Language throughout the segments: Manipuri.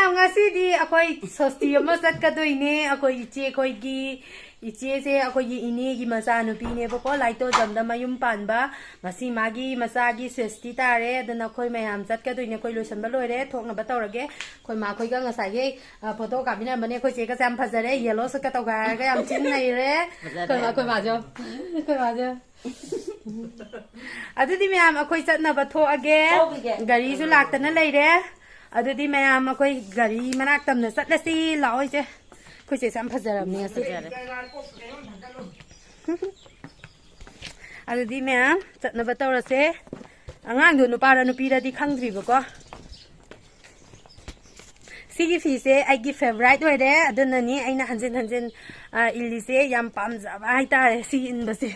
ꯃꯌꯥꯝ ꯉꯁꯤꯗꯤ ꯑꯩꯈꯣꯏ ꯁꯣꯁꯇꯤ ꯑꯃ ꯆꯠꯀꯗꯣꯏꯅꯦ ꯑꯩꯈꯣꯏ ꯏꯆꯦꯈꯣꯏꯒꯤ ꯏꯆꯦꯁꯦ ꯑꯩꯈꯣꯏꯒꯤ ꯏꯅꯦꯒꯤ ꯃꯆꯥꯅꯨꯄꯤꯅꯦꯕꯀꯣ ꯂꯥꯏꯇꯣꯖꯝꯗ ꯃꯌꯨꯝ ꯄꯥꯟꯕ ꯉꯁꯤ ꯃꯥꯒꯤ ꯃꯆꯥꯒꯤ ꯁꯣꯁꯇꯤ ꯇꯥꯔꯦ ꯑꯗꯨꯅ ꯑꯩꯈꯣꯏ ꯃꯌꯥꯝ ꯆꯠꯀꯗꯣꯏꯅꯦ ꯑꯩꯈꯣꯏ ꯂꯣꯏꯁꯟꯕ ꯂꯣꯏꯔꯦ ꯊꯣꯛꯅꯕ ꯇꯧꯔꯒꯦ ꯑꯩꯈꯣꯏ ꯃꯥꯈꯣꯏꯒ ꯉꯁꯥꯏꯒꯤ ꯐꯣꯇꯣ ꯀꯥꯞꯃꯤꯟꯅꯔꯝꯕꯅꯦ ꯑꯩꯈꯣꯏ ꯆꯦꯒꯁꯦ ꯌꯥꯝ ꯐꯖꯔꯦ ꯌꯦꯜꯂꯣ ꯁꯨꯠꯀ ꯇꯧꯒꯥꯏꯔꯒ ꯌꯥꯝ ꯊꯤꯅ ꯅꯩꯔꯦ ꯑꯩꯈꯣꯏ ꯃꯥꯖꯣ ꯑꯗꯨꯗꯤ ꯃꯌꯥꯝ ꯑꯩꯈꯣꯏ ꯆꯠꯅꯕ ꯊꯣꯛꯑꯒꯦ ꯒꯥꯔꯤꯁꯨ ꯂꯥꯛꯇꯅ ꯂꯩꯔꯦ ꯑꯗꯨꯗꯤ ꯃꯌꯥꯝ ꯑꯩꯈꯣꯏ ꯒꯥꯔꯤ ꯃꯅꯥꯛ ꯇꯝꯅ ꯆꯠꯂꯁꯤ ꯂꯥꯛꯑꯣ ꯏꯆꯦ ꯑꯩꯈꯣꯏ ꯆꯦꯁꯦ ꯌꯥꯝ ꯐꯖꯔꯕꯅꯦ ꯉꯁꯤ ꯑꯗꯨꯗꯤ ꯃꯌꯥꯝ ꯆꯠꯅꯕ ꯇꯧꯔꯁꯦ ꯑꯉꯥꯡꯗꯣ ꯅꯨꯄꯥꯔ ꯅꯨꯄꯤꯔꯗꯤ ꯈꯪꯗ꯭ꯔꯤꯕꯀꯣ ꯁꯤꯒꯤ ꯐꯤꯁꯦ ꯑꯩꯒꯤ ꯐꯦꯚꯣꯔꯥꯏꯠ ꯑꯣꯏꯔꯦ ꯑꯗꯨꯅꯅꯤ ꯑꯩꯅ ꯍꯟꯖꯤꯟ ꯍꯟꯖꯤꯟ ꯏꯜꯂꯤꯁꯦ ꯌꯥꯝ ꯄꯥꯝꯖꯕ ꯍꯥꯏꯇꯥꯔꯦ ꯁꯤ ꯏꯟꯕꯁꯦ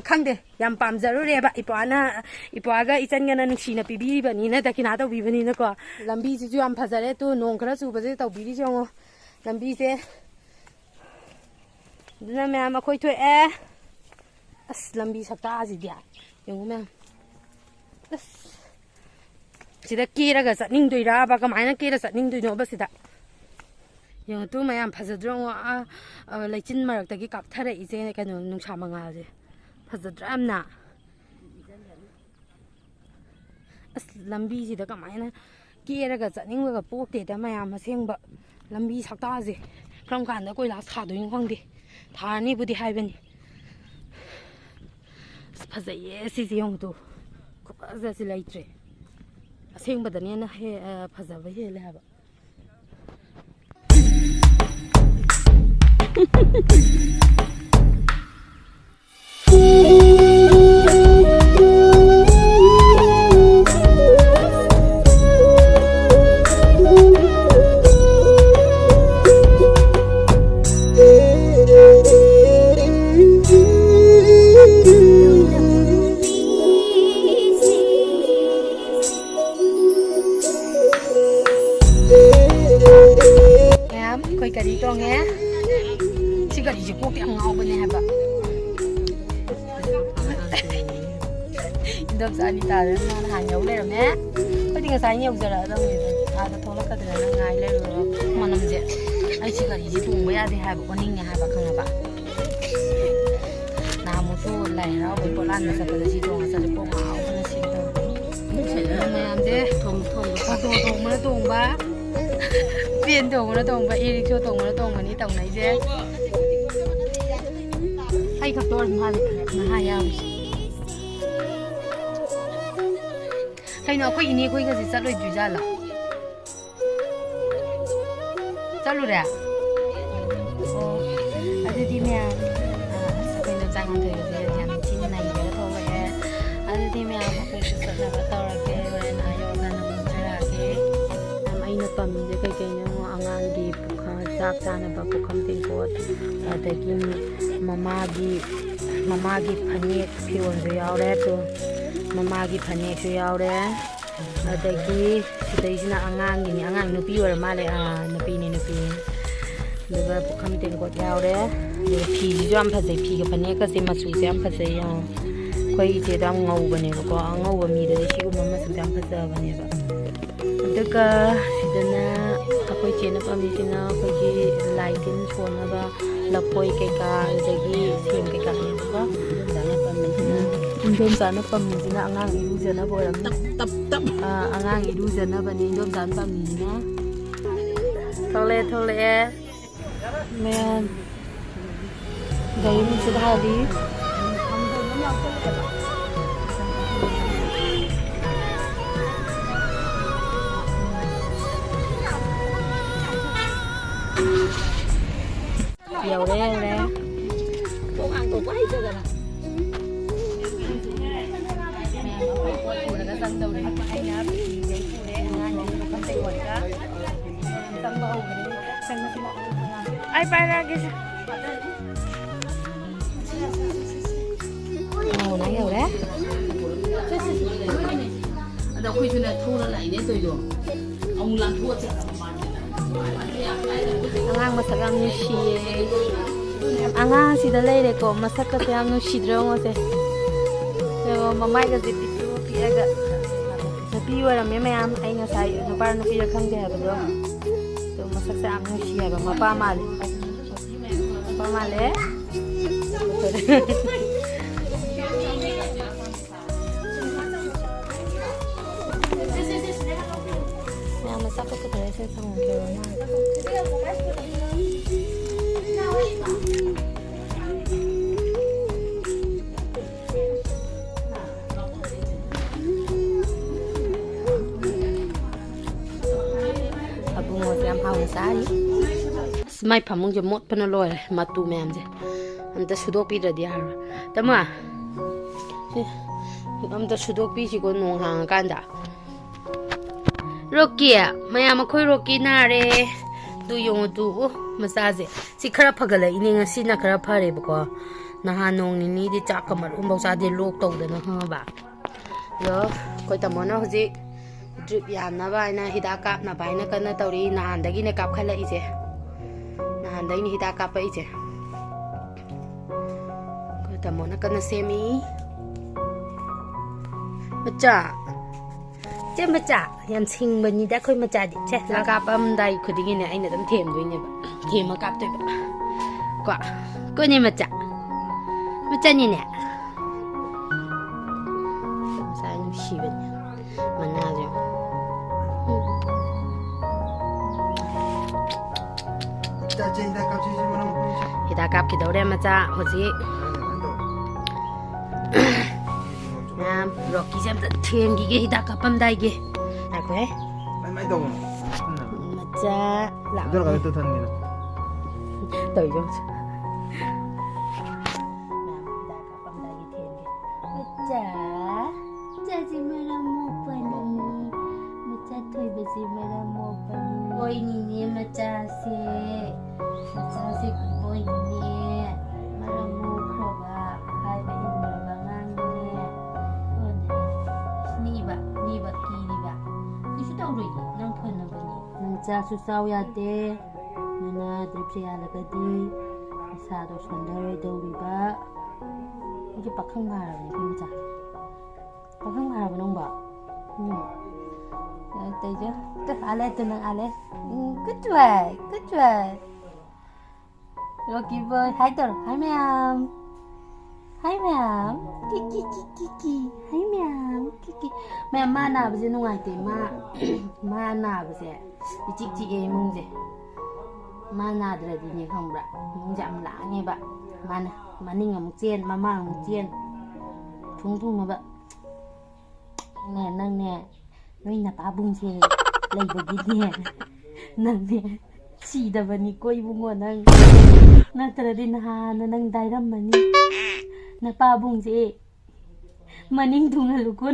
ꯈꯪꯗꯦ ꯌꯥꯝ ꯄꯥꯝꯖꯔꯨꯔꯦꯕ ꯏꯄ꯭ꯋꯥꯒ ꯏꯆꯟꯒꯅ ꯅꯨꯡꯁꯤꯅ ꯄꯤꯕꯤꯕꯅꯤꯅ ꯗꯈꯤꯅꯥ ꯇꯧꯕꯤꯕꯅꯤꯅꯀꯣ ꯂꯝꯕꯤꯁꯤꯁꯨ ꯌꯥꯝ ꯐꯖꯔꯦ ꯇꯨ ꯅꯣꯡ ꯈꯔ ꯆꯨꯕꯁꯦ ꯇꯧꯕꯤꯔꯤꯁꯦ ꯌꯦꯡꯉꯣ ꯂꯝꯕꯤꯁꯦ ꯑꯗꯨꯅ ꯃꯌꯥꯝ ꯑꯩꯈꯣꯏ ꯊꯣꯛꯑꯦ ꯑꯁ ꯂꯝꯕꯤ ꯁꯛꯇꯥꯁꯤꯗꯤ ꯌꯦꯡꯉꯣ ꯃꯌꯥꯝ ꯑꯁ ꯁꯤꯗ ꯀꯦꯔꯒ ꯆꯠꯅꯤꯡꯗꯣꯏꯔꯕ ꯀꯃꯥꯏꯅ ꯀꯦꯔ ꯆꯠꯅꯤꯡꯗꯣꯏꯅꯣꯕ ꯁꯤꯗ ꯌꯦꯡꯉꯣ ꯇꯨ ꯃꯌꯥꯝ ꯐꯖꯗ꯭ꯔꯣ ꯂꯩꯆꯤꯟ ꯃꯔꯛꯇꯒꯤ ꯀꯥꯞꯊꯔꯛꯏꯁꯦ ꯀꯩꯅꯣ ꯅꯨꯡꯁꯥ ꯃꯉꯥꯜꯁꯦ ꯐꯖꯗ꯭ꯔꯥ ꯌꯥꯝꯅ ꯑꯁ ꯂꯝꯕꯤꯁꯤꯗꯀꯃꯥꯏꯅ ꯀꯦꯔꯒ ꯆꯠꯅꯤꯡꯕꯒ ꯄꯣꯛꯇꯦꯗ ꯃꯌꯥꯝ ꯑꯁꯦꯡꯕ ꯂꯝꯕꯤ ꯁꯛꯇꯥꯁꯦ ꯀꯔꯝ ꯀꯥꯟꯗ ꯀꯣꯏꯂꯥꯁ ꯊꯥꯗꯣꯏꯅꯣ ꯈꯪꯗꯦ ꯊꯥꯔꯅꯤꯕꯨꯗꯤ ꯍꯥꯏꯕꯅꯤ ꯑꯁ ꯐꯖꯩꯌꯦ ꯁꯤꯁꯦ ꯌꯦꯡꯉꯨꯇꯨ ꯈꯨꯐꯖꯁꯤ ꯂꯩꯇ꯭ꯔꯦ ꯑꯁꯦꯡꯕꯗꯅ ꯐꯖꯕ ꯍꯦꯜꯂꯦ ꯍꯥꯏꯕ ꯑꯩꯈꯣꯏ ꯒꯥꯔꯤ ꯇꯣꯡꯉꯦ ꯁꯤ ꯒꯥꯔꯤꯁꯦ ꯀꯣꯛꯇꯤ ꯌꯥꯝ ꯉꯥꯎꯕꯅꯦ ꯍꯥꯏꯕ ꯏꯟꯗꯣꯝꯆꯥ ꯑꯅꯤꯇꯥꯗꯅ ꯅꯍꯥꯟ ꯌꯧ ꯂꯩꯔꯝꯃꯦ ꯑꯩꯈꯣꯏꯗꯤ ꯉꯁꯥꯏ ꯌꯧꯖꯔꯛꯑꯗꯧꯅꯤꯗ ꯑꯥꯗ ꯊꯣꯛꯂꯛꯀꯗ꯭ꯔꯅ ꯉꯥꯏ ꯂꯩꯔꯨꯔꯣ ꯃꯅꯝꯁꯦ ꯑꯩ ꯁꯤ ꯒꯥꯔꯤꯁꯦ ꯊꯣꯡꯕ ꯌꯥꯗꯦ ꯍꯥꯏꯕ ꯑꯣꯅꯤꯡꯉꯦ ꯍꯥꯏꯕ ꯈꯪꯉꯕ ꯅꯍꯥꯟꯃꯨꯛꯁꯨ ꯂꯥꯏ ꯍꯔꯥꯎꯕꯩ ꯄꯣꯠꯂꯥꯟꯕ ꯆꯠꯄꯗ ꯁꯤ ꯊꯣꯡꯉ ꯆꯠꯂꯦ ꯀꯣꯛ ꯉꯥꯎꯕꯅ ꯁꯤꯒꯗꯧ ꯃꯌꯥꯝꯁꯦ ꯑꯣꯇꯣ ꯇꯣꯡꯕꯅ ꯇꯣꯡꯕ ꯄꯦꯟ ꯇꯣꯡꯕꯅ ꯇꯣꯡꯕ ꯏ ꯔꯤꯛꯁꯣ ꯇꯣꯡꯕꯅ ꯇꯣꯡꯕꯅꯤ ꯇꯧꯅꯩꯁꯦ ꯑꯩ ꯈꯛꯇ ꯑꯣꯏꯔ ꯃꯥꯜꯂꯦ ꯅꯍꯥ ꯌꯥꯎꯔꯤꯁꯦ ꯀꯩꯅꯣ ꯑꯩꯈꯣꯏ ꯏꯅꯦꯈꯣꯏꯒꯁꯦ ꯆꯠꯂꯣꯏꯗ꯭ꯔꯤꯖꯥꯠꯂꯣ ꯆꯠꯂꯨꯔꯦ ꯑꯣ ꯑꯗꯨꯗꯤ ꯃꯌꯥꯝ ꯑꯩꯈꯣꯏꯅ ꯆꯥꯉꯥꯡꯊꯣꯏꯒꯁꯦ ꯌꯥꯝ ꯊꯤꯅ ꯅꯩꯔꯒ ꯊꯣꯛꯂꯛꯑꯦ ꯑꯗꯨꯗꯤ ꯃꯌꯥꯝ ꯑꯩꯈꯣꯏꯁꯨ ꯆꯠꯅꯕ ꯇꯧꯔꯒꯦ ꯍꯣꯔꯦꯟ ꯌꯧꯔꯀꯥꯟꯗ ꯑꯃꯨꯛ ꯍꯥꯏꯔꯛꯑꯒꯦ ꯑꯩꯅ ꯄꯥꯝꯃꯤꯁꯦ ꯀꯩꯀꯩꯅꯣ ꯑꯉꯥꯡꯒꯤ ꯆꯥꯛ ꯆꯥꯅꯕ ꯄꯨꯈꯝ ꯇꯦꯡꯀꯣꯠ ꯑꯗꯒꯤ ꯃꯃꯥꯒꯤ ꯐꯅꯦꯛ ꯐꯤꯔꯣꯜꯁꯨ ꯌꯥꯎꯔꯦ ꯃꯃꯥꯒꯤ ꯐꯅꯦꯛꯁꯨ ꯌꯥꯎꯔꯦ ꯑꯗꯒꯤ ꯁꯤꯗꯩꯁꯤꯅ ꯑꯉꯥꯡꯒꯤꯅꯤ ꯑꯉꯥꯡ ꯅꯨꯄꯤ ꯑꯣꯏꯔ ꯃꯥꯜꯂꯦ ꯅꯨꯄꯤꯅꯤ ꯑꯗꯨꯒ ꯄꯨꯈꯝ ꯇꯦꯡꯀꯣꯠ ꯌꯥꯎꯔꯦ ꯑꯗꯨꯒ ꯐꯤꯁꯤꯁꯨ ꯌꯥꯝ ꯐꯖꯩ ꯐꯤꯒ ꯐꯅꯦꯛꯀꯁꯦ ꯃꯆꯨꯁꯦ ꯌꯥꯝ ꯐꯖꯩ ꯑꯩꯈꯣꯏ ꯏꯆꯦꯗꯣ ꯌꯥꯝ ꯉꯧꯕꯅꯦꯕꯀꯣ ꯑꯉꯧꯕ ꯃꯤꯗꯗꯤ ꯁꯤꯒꯨꯝꯕ ꯃꯆꯨꯁꯦ ꯌꯥꯝ ꯐꯖꯕꯅꯦꯕ ꯑꯗꯨꯒ ꯁꯤꯗꯅ ꯑꯩꯈꯣꯏ ꯆꯦꯅ ꯄꯥꯝꯃꯤꯁꯤꯅ ꯑꯩꯈꯣꯏꯒꯤ ꯂꯥꯏ ꯇꯤꯟ ꯁꯣꯟꯅꯕ ꯂꯐꯣꯏ ꯀꯩꯀꯥ ꯑꯗꯒꯤ ꯁꯦꯝ ꯀꯩꯀꯥꯅꯦꯕꯀꯣ ꯏꯟꯗꯣꯝꯆꯥꯅ ꯄꯥꯝꯃꯤꯁꯤꯅ ꯑꯉꯥꯡ ꯏꯔꯨꯖꯅꯕ ꯑꯣꯏꯔꯝꯅꯤ ꯑꯉꯥꯡ ꯏꯔꯨꯖꯅꯕꯅꯤ ꯏꯟꯗꯣꯝꯆꯥꯅ ꯄꯥꯝꯃꯤꯁꯤꯅ ꯊꯣꯛꯂꯛꯑꯦ ꯃꯌꯥꯝ ꯒꯥꯔꯤ ꯅꯨꯡꯁꯤꯠ ꯍꯥꯜꯂꯤ ꯌꯧꯔꯦ ꯇꯣꯉꯥꯟꯇꯣꯞꯄ ꯍꯩꯇꯗꯅ ꯑꯩꯈꯣꯏ ꯄꯣꯠ ꯄꯨꯔꯒ ꯆꯪꯗꯧꯔꯦ ꯑꯩꯅ ꯐꯤꯈꯩ ꯄꯨꯔꯦ ꯑꯉꯥꯡꯒꯤ ꯄꯨꯈꯝ ꯇꯦꯡꯀꯣꯠꯀ ꯆꯪꯕ ꯍꯧꯈ꯭ꯔꯦ ꯑꯩ ꯄꯥꯏꯔꯛꯑꯒꯦ ꯅꯪ ꯌꯧꯔꯦ ꯑꯗ ꯑꯩꯈꯣꯏꯁꯨꯅꯦ ꯊꯧꯔ ꯂꯥꯛꯏꯅꯦ ꯇꯧꯏꯗꯣ ꯑꯃꯨꯛ ꯂꯥꯟꯊꯣꯛꯑ ꯆꯠꯂꯕ ꯑꯉꯥꯡ ꯃꯁꯛ ꯌꯥꯝ ꯅꯨꯡꯁꯤꯌꯦ ꯑꯉꯥꯡ ꯑꯁꯤꯗ ꯂꯩꯔꯦꯀꯣ ꯃꯁꯛꯀꯁꯦ ꯌꯥꯝ ꯅꯨꯡꯁꯤꯗ꯭ꯔꯣ ꯉꯣꯁꯦ ꯃꯃꯥꯏꯒꯁꯦ ꯄꯤꯛꯇ꯭ꯔꯨ ꯄꯤꯛꯑꯒ ꯅꯨꯄꯤ ꯑꯣꯏꯔꯝꯃꯦ ꯃꯌꯥꯝ ꯑꯩ ꯉꯁꯥꯏ ꯅꯨꯄꯥ ꯅꯨꯄꯤꯔ ꯈꯪꯗꯦ ꯍꯥꯏꯕꯗꯣ ꯑꯗꯣ ꯃꯁꯛꯁꯦ ꯌꯥꯝ ꯅꯨꯡꯁꯤ ꯍꯥꯏꯕ ꯃꯄꯥ ꯃꯥꯜꯂꯦ ꯃꯄꯥ ꯃꯥꯜꯂꯦ ꯃꯌꯥꯝ ꯃꯆꯥ ꯀꯛꯀꯗꯔꯁꯦ ꯐꯪꯉꯛꯈꯤꯕ ꯃꯥꯜꯂꯦ ꯑꯕꯨꯡꯉꯣꯁꯦ ꯌꯥꯝ ꯍꯥꯎꯅ ꯆꯥꯔꯤ ꯃꯥꯏ ꯐꯃꯨꯡꯁꯦ ꯃꯣꯠꯄꯅ ꯂꯣꯏꯔꯦ ꯃꯇꯨ ꯃꯌꯥꯝꯁꯦ ꯑꯝꯇ ꯁꯨꯗꯣꯛꯄꯤꯗ꯭ꯔꯗꯤ ꯌꯥꯔꯣꯏ ꯇꯥꯃꯣ ꯑꯝꯇ ꯁꯨꯗꯣꯛꯄꯤꯁꯤꯀꯣ ꯅꯣꯡ ꯍꯥꯡꯉꯀꯥꯟꯗ ꯔꯣꯛꯀꯤ ꯃꯌꯥꯝ ꯑꯩꯈꯣꯏ ꯔꯣꯛꯀꯤ ꯅꯥꯔꯦ ꯑꯗꯨ ꯌꯦꯡꯉꯨ ꯇꯨ ꯃꯆꯥꯁꯦ ꯁꯤ ꯈꯔ ꯐꯒꯠꯂꯛꯏꯅꯦ ꯉꯁꯤꯅ ꯈꯔ ꯐꯔꯦꯕꯀꯣ ꯅꯍꯥꯟ ꯅꯣꯡ ꯅꯤꯅꯤꯗꯤ ꯆꯥꯛꯀ ꯃꯔꯨꯝꯐꯥꯎ ꯆꯥꯗꯦ ꯂꯣꯛ ꯇꯧꯗꯅ ꯈꯪꯉꯕ ꯑꯗꯣ ꯑꯩꯈꯣꯏ ꯇꯥꯃꯣꯅ ꯍꯧꯖꯤꯛ ꯗ꯭ꯔꯤꯞ ꯌꯥꯟꯅꯕ ꯍꯥꯏꯅ ꯍꯤꯗꯥꯛ ꯀꯥꯞꯅꯕ ꯍꯥꯏꯅ ꯀꯟꯅ ꯇꯧꯔꯤ ꯅꯍꯥꯟꯗꯒꯤꯅꯦ ꯀꯥꯞꯈꯠꯂꯛꯏꯁꯦ ꯅꯍꯥꯟꯗꯒꯤꯅꯦ ꯍꯤꯗꯥꯛ ꯀꯥꯞꯄꯛꯏꯁꯦ ꯑꯩꯈꯣꯏ ꯇꯥꯃꯣꯅ ꯀꯟꯅ ꯁꯦꯝꯃꯤ ꯃꯆꯥ ꯆꯦ ꯃꯆꯥ ꯌꯥꯝ ꯁꯤꯡꯕꯅꯤꯗ ꯑꯩꯈꯣꯏ ꯃꯆꯥꯗꯤ ꯁꯦ ꯀꯥꯞꯄꯝꯗꯥꯏ ꯈꯨꯗꯤꯡꯒꯤꯅꯦ ꯑꯩꯅ ꯑꯗꯨꯝ ꯊꯦꯝꯗꯣꯏꯅꯦꯕ ꯊꯦꯝꯃ ꯀꯥꯞꯇꯣꯏꯕ ꯀꯣꯅꯦ ꯃꯆꯥ ꯃꯆꯥꯅꯤꯅꯦ ꯃꯆꯥ ꯅꯨꯡꯁꯤꯕꯅꯦ ꯃꯅꯥꯁꯦ ꯍꯤꯗꯥꯛ ꯀꯥꯞꯈꯤꯗꯧꯔꯦ ꯃꯆꯥ ꯍꯧꯖꯤꯛ ꯃꯌꯥꯝ ꯔꯣꯛꯀꯤꯁꯦ ꯑꯝꯇ ꯊꯦꯝꯈꯤꯒꯦ ꯍꯤꯗꯥꯛ ꯀꯥꯞꯄꯝꯗꯥꯏꯒꯤ ꯉꯥꯏꯈꯣꯍꯦ ꯃꯆꯥ ꯂꯥꯛꯑꯣ ꯇꯧꯏꯖꯣ ꯍꯤꯗꯥꯛ ꯀꯥꯞꯄꯝꯗꯥꯏꯒꯤ ꯊꯦꯝꯒꯦ ꯃꯆꯥ ꯃꯆꯥꯁꯦ ꯃꯔꯝ ꯃꯣꯛꯄꯅꯤ ꯃꯆꯥ ꯊꯣꯏꯕꯁꯦ ꯃꯔꯝ ꯃꯣꯛꯄꯅꯤ ꯍꯣꯏꯅꯤꯅꯦ ꯃꯆꯥꯁꯦ ꯀꯨꯕꯣꯏꯅꯤꯅꯦ ꯃꯔꯝ ꯃꯣꯛꯈ꯭ꯔꯕ ꯍꯥꯏꯕ ꯏꯟꯈ꯭ꯔꯕ ꯑꯉꯥꯡꯅꯤꯅꯦ ꯅꯤꯕ ꯀꯤꯔꯤꯕ ꯀꯩꯁꯨ ꯇꯧꯔꯣꯏꯌꯦ ꯅꯪ ꯐꯅꯕꯅꯤ ꯅꯪ ꯆꯥꯛꯁꯨ ꯆꯥꯎ ꯌꯥꯗꯦ ꯅꯪꯅ ꯗ꯭ꯔꯤꯞꯁꯦ ꯌꯥꯜꯂꯒꯗꯤ ꯏꯁꯥꯗꯣ ꯁꯣꯟꯊꯔꯣꯏꯗꯧꯔꯤꯕ ꯑꯩꯁꯦ ꯄꯥꯈꯪ ꯐꯥꯔꯕꯅꯦ ꯑꯩꯈꯣꯏ ꯃꯆꯥꯁꯦ ꯄꯥꯈꯪ ꯐꯥꯔꯕ ꯅꯪꯕ ꯇꯩꯖꯣ ꯑꯥꯜꯂꯦ ꯇꯨ ꯅꯪ ꯑꯥꯜꯂꯦ good boy Rocky boy hi toro hi ma'am kiki hi ma'am kiki ma'am ma nabase nungaite ma nabase ichik chike imungse ma nadradi ne khambra imungse am laangeba mana maning amuk chen mamang amuk chen thung ba nang ne noi na pabungse leibagine nang ne ꯁꯤꯗꯕꯅꯤ ꯀꯣ ꯏꯕꯨꯡꯉꯣ ꯅꯪ ꯅꯠꯇ꯭ꯔꯗꯤ ꯅꯍꯥꯟꯅ ꯅꯪ ꯗꯥꯏꯔꯝꯃꯅꯤ ꯅꯄꯥꯕꯨꯡꯁꯦ ꯃꯅꯤꯡ ꯊꯨꯡꯍꯜꯂꯨꯀꯣ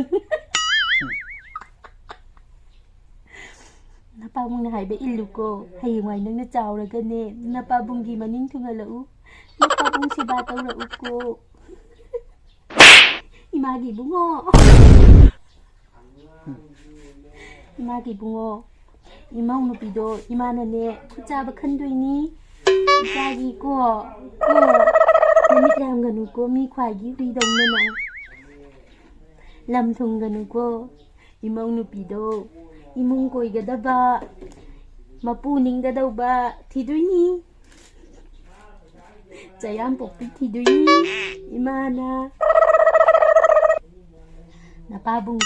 ꯅꯄꯥꯕꯨꯡꯅ ꯍꯥꯏꯕ ꯏꯜꯂꯨꯀꯣ ꯍꯌꯦꯡꯋꯥꯏ ꯅꯪꯅ ꯆꯥꯎꯔꯒꯅꯦ ꯅꯄꯥꯕꯨꯡꯒꯤ ꯃꯅꯤꯡ ꯊꯨꯡꯍꯜꯂꯛꯎ ꯅꯄꯥꯕꯨꯡ ꯁꯦꯕꯥ ꯇꯧꯔꯛꯎꯀꯣ 이마기 붕어 이마기 붕어 이마우 누비도 이마는 푸짜바 큰도이니 이자기 고 남이 양가누고 미과기 휘동면아 람통가누고 이마우 누비도 이몽고이가다바 마뿌닝가다우바 티도이니 자양 복비 티도이니 이마나 나빠붕지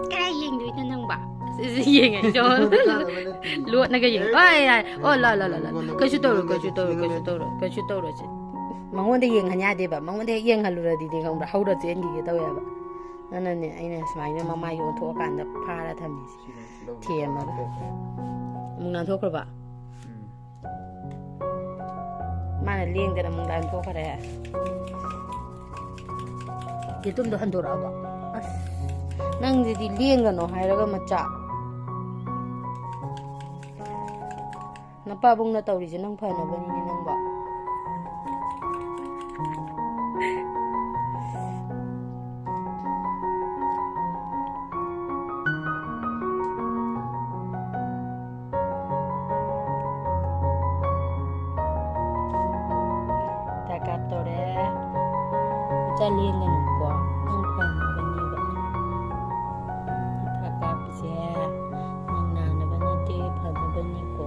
cái gì vậy nâng bả gì vậy cho luộc này cái gì ôi là cái chú tôi rồi mong muốn đi yên hà nhà đi bà mong muốn đi yên hà lừa đi không đã hâu được chuyện gì tôi à bà nên là anh này smile nên mama yêu thua cả đập pha ra thầm gì thiềm mà mong nàng thua rồi bà mà là liên thì là mong nàng thua phải đấy cái tôm đồ hành đồ đâu bà ꯅꯪꯗꯤ ꯂꯦꯡꯒꯅꯣ ꯍꯥꯏꯔꯒ ꯃꯆꯥ ꯅꯄꯥꯕꯨꯡꯅ ꯇꯧꯔꯤꯁꯦ ꯅꯪ ꯐꯅꯕꯅꯤꯅꯦ ꯅꯪꯕ ꯃꯆꯥ ꯂꯦꯡꯒꯅꯨꯀꯣ ꯅꯪ ꯐꯅꯕꯅꯦꯕ ꯍꯤꯗꯥꯛ ꯀꯥꯞꯄꯤꯁꯦ ꯅꯪ ꯅꯥꯅꯕ ꯅꯠꯇꯦ ꯐꯅꯕꯅꯤꯀꯣ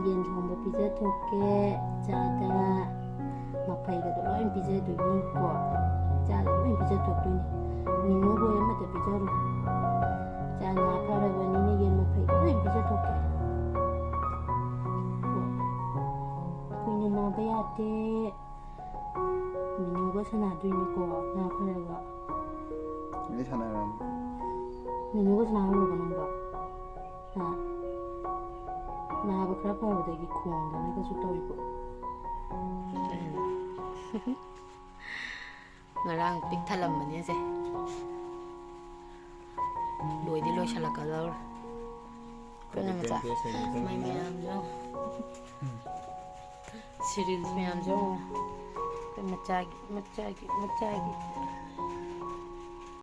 ꯌꯦꯟ ꯊꯣꯡꯕ ꯄꯤꯖꯊꯣꯛꯀꯦ ꯆꯥꯗ ꯃꯐꯩꯒꯗꯣ ꯂꯣꯏ ꯄꯤꯖꯗꯣꯏꯅꯤꯀꯣ ꯆꯥꯗ ꯂꯣꯏ ꯄꯤꯖꯊꯣꯛꯇꯣꯏꯅꯤ ꯃꯤꯅꯨ ꯕꯣꯏ ꯑꯃꯇ ꯄꯤꯖꯔꯣ ꯆꯥ ꯅꯥ ꯐꯔꯕꯅꯤꯅ ꯌꯦꯟ ꯃꯐꯩꯒ ꯂꯣꯏ ꯄꯤꯖꯊꯣꯛꯀꯦ ꯀꯨꯏꯅ ꯅꯥꯕ ꯌꯥꯗꯦ ꯃꯤꯅꯨꯒ ꯁꯥꯟꯅꯗꯣꯏꯅꯤꯀꯣ ꯅꯥ ꯐꯔꯒ ꯃꯤꯅꯨꯒ ꯁꯥꯟꯅꯍꯧꯔꯕ ꯅꯪꯕ ꯅꯥꯕ ꯈꯔ ꯐꯕꯗꯒꯤ ꯈꯣꯡꯗꯅ ꯀꯩꯁꯨ ꯇꯧꯔꯤꯕꯣ ꯉꯔꯥꯡ ꯄꯤꯛ ꯊꯜꯂꯝꯕꯅꯦ ꯁꯦ ꯂꯣꯏꯗꯤ ꯂꯣꯏꯁꯤꯜꯂꯛꯀꯗꯧꯔꯦ ꯑꯩꯈꯣꯏꯅ ꯃꯆꯥ ꯃꯩ ꯃꯌꯥꯝꯁꯨ ꯁꯤꯔꯤꯜꯁ ꯃꯌꯥꯝꯁꯨ ꯑꯩꯈꯣꯏ ꯃꯆꯥꯒꯤ